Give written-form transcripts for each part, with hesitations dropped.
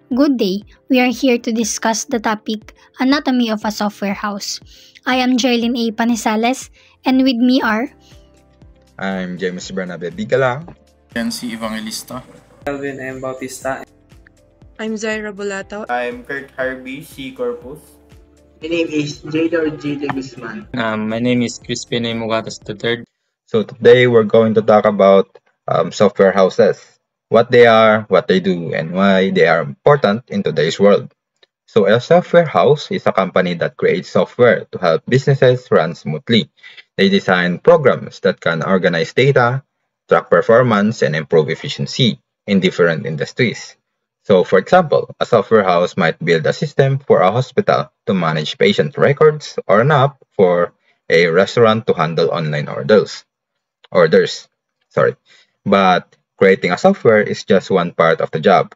Good day. We are here to discuss the topic Anatomy of a Software House. I am Jerlyn A. Panisales, and with me are I'm James Bernabe Bigala. Yancy Evangelista. Kelvin M. Bautista. I'm Zaira Bulato. I'm Kurt Harvey C. Corpus. My name is Jador G. De Guzman. My name is Crispin A. Mugatas III. So today we're going to talk about software houses, what they are, what they do, and why they are important in today's world. So a software house is a company that creates software to help businesses run smoothly. They design programs that can organize data, track performance, and improve efficiency in different industries. So for example, a software house might build a system for a hospital to manage patient records or an app for a restaurant to handle online orders. Sorry. But creating a software is just one part of the job.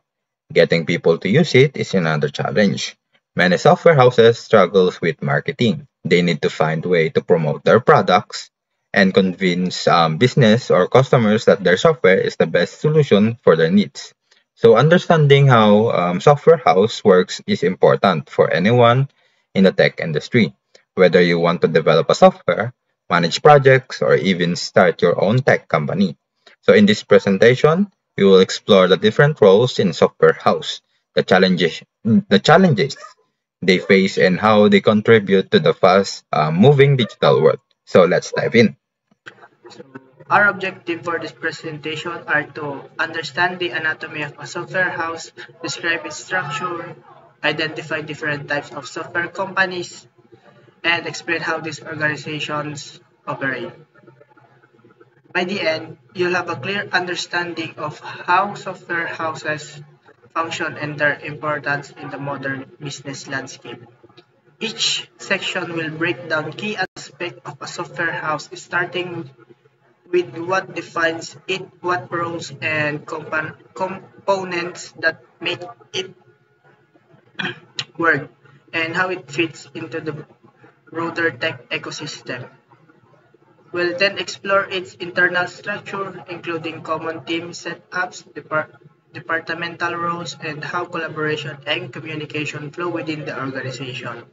Getting people to use it is another challenge. Many software houses struggle with marketing. They need to find a way to promote their products and convince business or customers that their software is the best solution for their needs. So understanding how software house works is important for anyone in the tech industry. Whether you want to develop a software, manage projects, or even start your own tech company. So in this presentation, we will explore the different roles in software house, the challenges they face, and how they contribute to the fast moving digital world. So let's dive in. So, our objective for this presentation are to understand the anatomy of a software house, describe its structure, identify different types of software companies, and explain how these organizations operate. By the end, you'll have a clear understanding of how software houses function and their importance in the modern business landscape. Each section will break down key aspects of a software house, starting with what defines it, what roles and components that make it work, and how it fits into the broader tech ecosystem. We'll then explore its internal structure, including common team setups, departmental roles, and how collaboration and communication flow within the organization.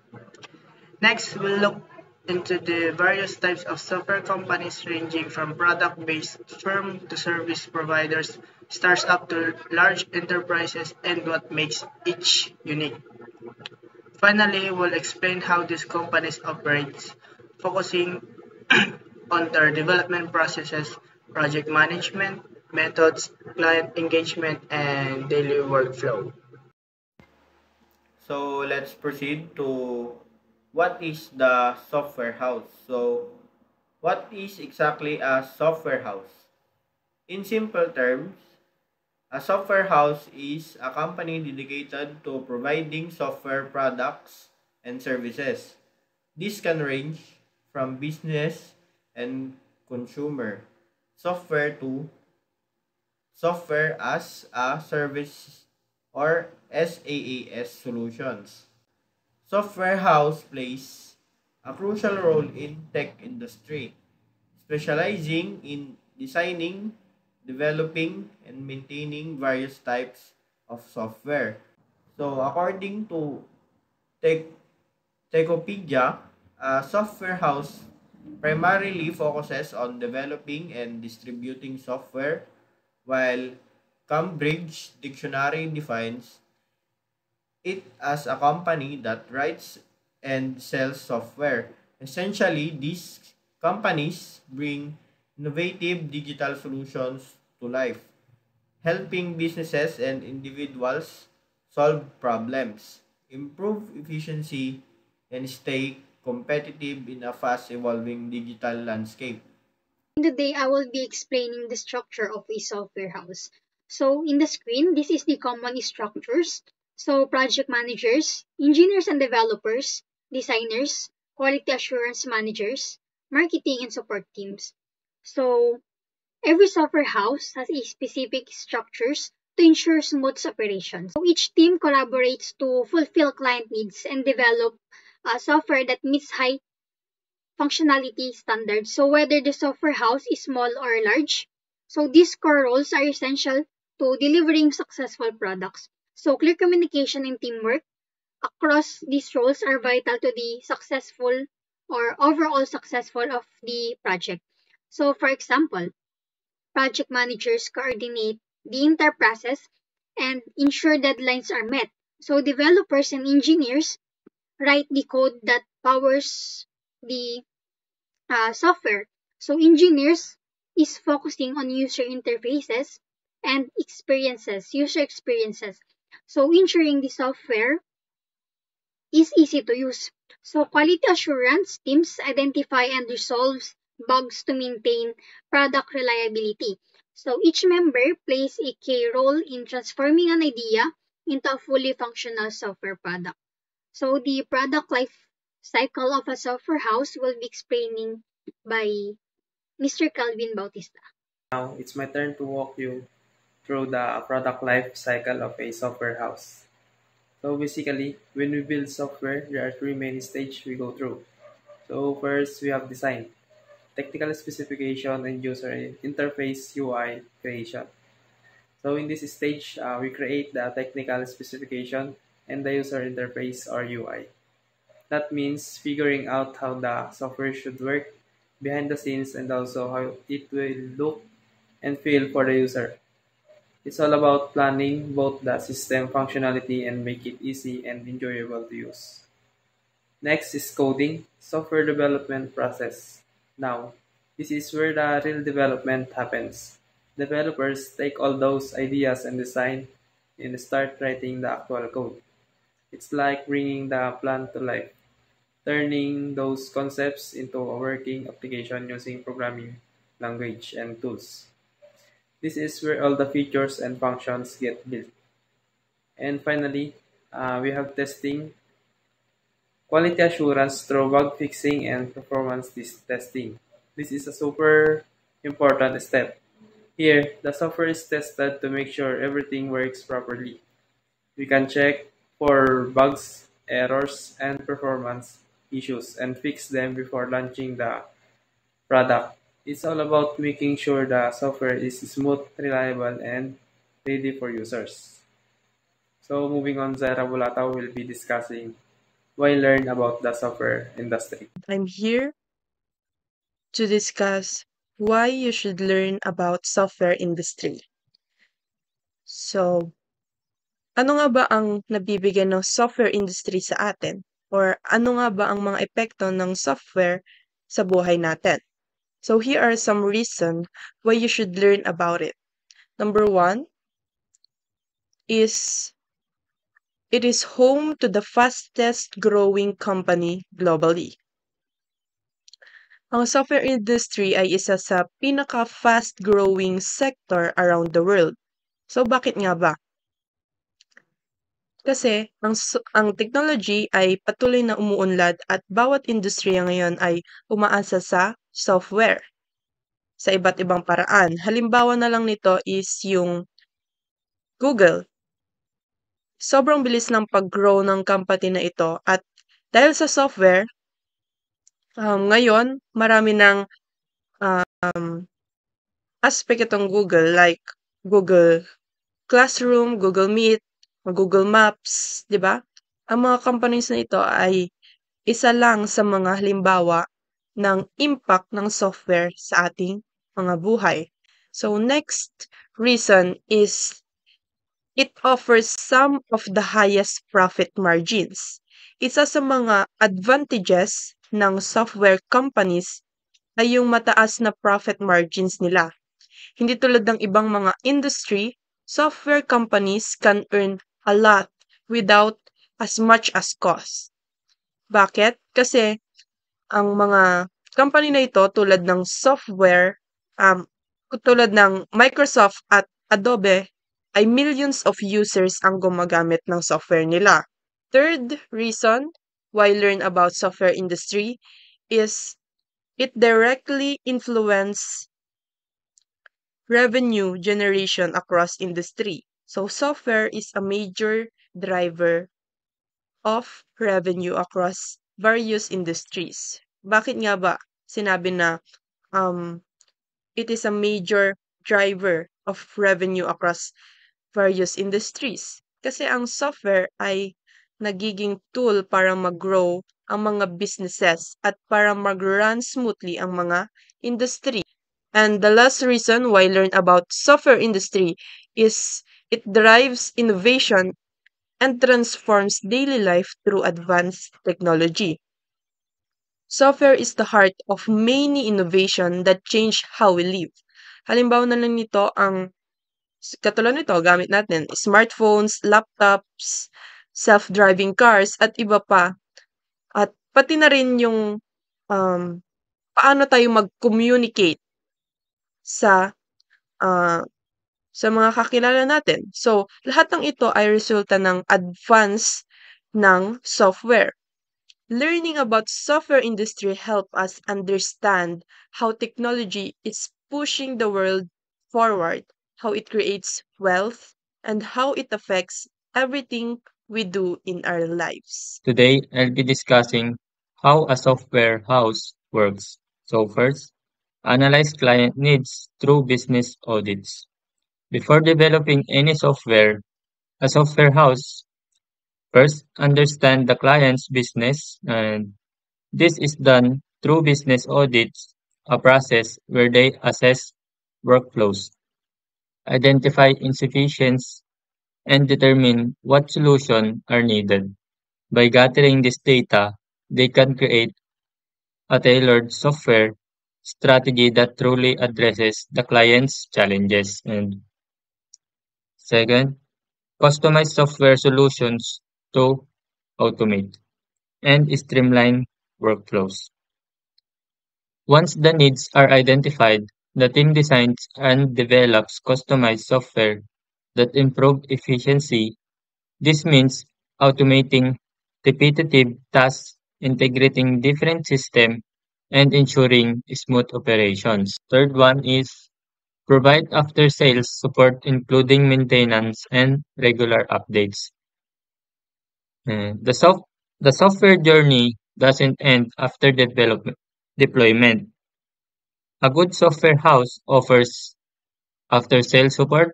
Next, we'll look into the various types of software companies ranging from product-based firm to service providers, startups to large enterprises, and what makes each unique. Finally, we'll explain how these companies operate, focusing on their development processes, project management, methods, client engagement, and daily workflow. So let's proceed to what is the software house. So what is exactly a software house? In simple terms, a software house is a company dedicated to providing software products and services. This can range from business and consumer software to software as a service or SaaS solutions. Software house plays a crucial role in tech industry, specializing in designing, developing, and maintaining various types of software. So according to Tech Techopedia, a software house primarily focuses on developing and distributing software, while Cambridge Dictionary defines it as a company that writes and sells software. Essentially, these companies bring innovative digital solutions to life, helping businesses and individuals solve problems, improve efficiency, and stay competitive in a fast evolving digital landscape. today I will be explaining the structure of a software house. So in the screen, this is the common structures. So project managers, engineers and developers, designers, quality assurance managers, marketing and support teams. So every software house has a specific structures to ensure smooth operations. So each team collaborates to fulfill client needs and develop a software that meets high functionality standards. So whether the software house is small or large, so these core roles are essential to delivering successful products. So clear communication and teamwork across these roles are vital to the successful or overall successful of the project. So for example, project managers coordinate the entire process and ensure deadlines are met. So developers and engineers write the code that powers the software. So engineers is focusing on user interfaces and user experiences. So ensuring the software is easy to use. So quality assurance teams identify and resolves bugs to maintain product reliability. So each member plays a key role in transforming an idea into a fully functional software product. So the product life cycle of a software house will be explaining by Mr. Calvin Bautista. Now it's my turn to walk you through the product life cycle of a software house. So basically, when we build software, there are three main stages we go through. So first, we have design, technical specification, and user interface UI creation. So in this stage, we create the technical specification and the user interface or UI. That means figuring out how the software should work behind the scenes and also how it will look and feel for the user. It's all about planning both the system functionality and make it easy and enjoyable to use. Next is coding, software development process. Now, this is where the real development happens. Developers take all those ideas and design and start writing the actual code. It's like bringing the plan to life, turning those concepts into a working application using programming language and tools. This is where all the features and functions get built. And finally, we have testing, quality assurance through bug fixing and performance testing. This is a super important step. Here, the software is tested to make sure everything works properly. We can check for bugs, errors, and performance issues and fix them before launching the product. It's all about making sure the software is smooth, reliable, and ready for users. So moving on, Zaira Bulata will be discussing why learn about the software industry. I'm here to discuss why you should learn about software industry. So, ano nga ba ang nabibigyan ng software industry sa atin? Or ano nga ba ang mga epekto ng software sa buhay natin? So, here are some reasons why you should learn about it. Number one is it is home to the fastest growing company globally. Ang software industry ay isa sa pinaka-fast growing sector around the world. So bakit nga ba? Kasi ang technology ay patuloy na umuunlad at bawat industriya ngayon ay umaasa sa software sa iba't ibang paraan. Halimbawa na lang nito is yung Google. Sobrang bilis ng pag-grow ng company na ito at dahil sa software, ngayon marami ng aspect itong Google like Google Classroom, Google Meet, Google Maps, 'di ba? Ang mga companies na ito ay isa lang sa mga halimbawa ng impact ng software sa ating mga buhay. So next reason is it offers some of the highest profit margins. Isa sa mga advantages ng software companies ay yung mataas na profit margins nila. Hindi tulad ng ibang mga industry, software companies can earn a lot without as much as cost. Bakit? Kasi ang mga company na ito tulad ng software, tulad ng Microsoft at Adobe, ay millions of users ang gumagamit ng software nila. Third reason why learn about software industry is it directly influence revenue generation across industry. So software is a major driver of revenue across various industries. Bakit nga ba sinabi na it is a major driver of revenue across various industries? Kasi ang software ay nagiging tool para mag-grow ang mga businesses at para mag-run smoothly ang mga industry. And the last reason why I learn about software industry is it drives innovation and transforms daily life through advanced technology. Software is the heart of many innovation that change how we live. Halimbawa na lang nito ang katulad nito gamit natin smartphones, laptops, self-driving cars at iba pa. At pati na rin yung paano tayo mag-communicate sa ah, sa mga kakilala natin. So, lahat ng ito ay resulta ng advance ng software. Learning about software industry help us understand how technology is pushing the world forward, how it creates wealth, and how it affects everything we do in our lives. Today, I'll be discussing how a software house works. So first, analyze client needs through business audits. Before developing any software, a software house first understand the client's business, and this is done through business audits, a process where they assess workflows, identify insufficiencies, and determine what solutions are needed. By gathering this data, they can create a tailored software strategy that truly addresses the client's challenges. And second, customize software solutions to automate and streamline workflows. Once the needs are identified, the team designs and develops customized software that improve efficiency. This means automating repetitive tasks, integrating different systems, and ensuring smooth operations. Third one is provide after-sales support including maintenance and regular updates. The software journey doesn't end after deployment. A good software house offers after-sales support,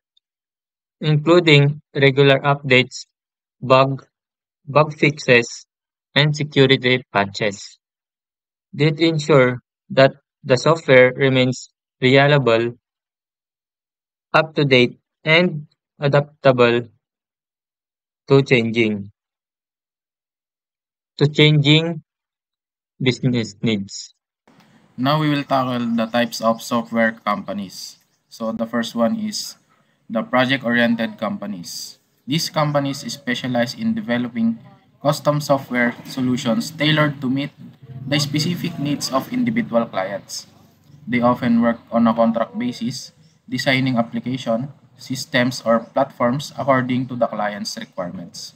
including regular updates, bug bug fixes, and security patches. This ensure that the software remains reliable, up-to-date, and adaptable to changing business needs. Now we will tackle the types of software companies. So the first one is the project-oriented companies. These companies specialize in developing custom software solutions tailored to meet the specific needs of individual clients. They often work on a contract basis, designing application, systems, or platforms according to the client's requirements.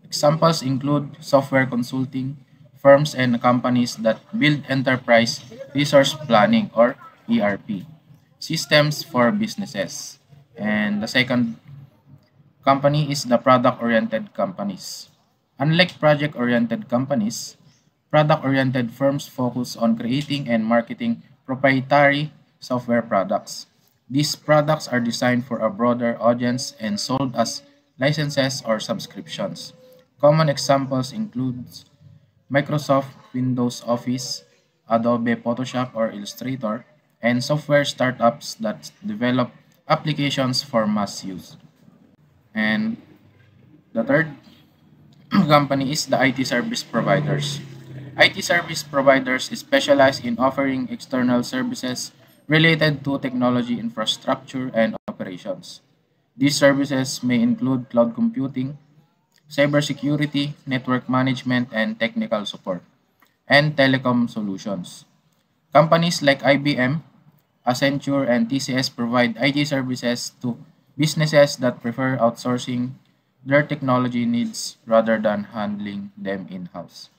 Examples include software consulting firms and companies that build enterprise resource planning or ERP systems for businesses. And the second company is the product-oriented companies. Unlike project-oriented companies, product-oriented firms focus on creating and marketing proprietary software products. These products are designed for a broader audience and sold as licenses or subscriptions. Common examples include Microsoft Windows Office, Adobe Photoshop or Illustrator, and software startups that develop applications for mass use. And the third company is the IT service providers. IT service providers specialize in offering external services related to technology infrastructure and operations. These services may include cloud computing, cybersecurity, network management and technical support, and telecom solutions. Companies like IBM, Accenture, and TCS provide IT services to businesses that prefer outsourcing their technology needs rather than handling them in-house.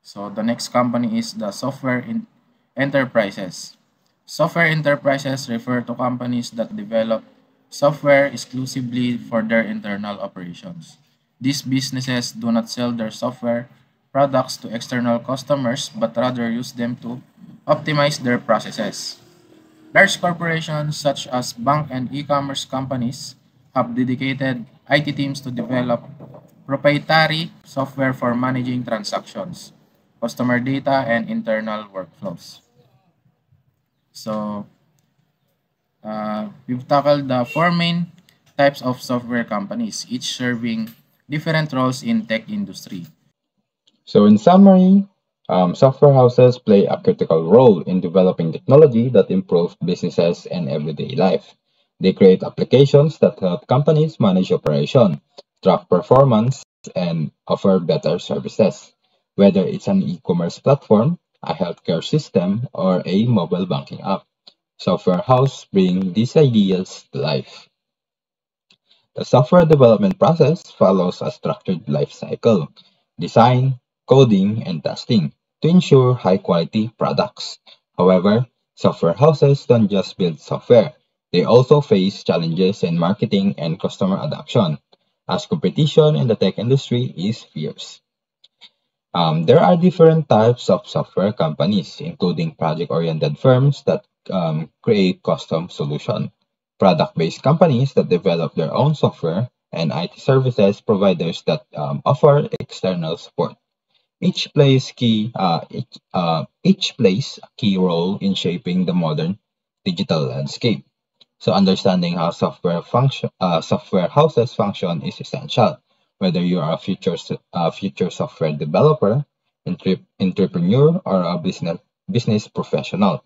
So the next company is the enterprises. Software enterprises refer to companies that develop software exclusively for their internal operations. These businesses do not sell their software products to external customers but rather use them to optimize their processes. Large corporations such as bank and e-commerce companies have dedicated IT teams to develop proprietary software for managing transactions, customer data, and internal workflows. So, we've tackled the four main types of software companies, each serving different roles in tech industry. So, in summary, software houses play a critical role in developing technology that improves businesses and everyday life. They create applications that help companies manage operation, track performance, and offer better services. Whether it's an e-commerce platform, a healthcare system, or a mobile banking app, software house bring these ideas to life. The software development process follows a structured life cycle: design, coding, and testing to ensure high quality products. However, software houses don't just build software, they also face challenges in marketing and customer adoption, as competition in the tech industry is fierce. There are different types of software companies, including project-oriented firms that create custom solutions, product-based companies that develop their own software, and IT services providers that offer external support. Each plays a key role in shaping the modern digital landscape. So understanding how software houses function is essential. Whether you are a future software developer, entrepreneur, or a business professional,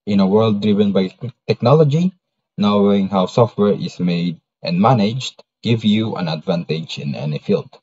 in a world driven by technology, knowing how software is made and managed give you an advantage in any field.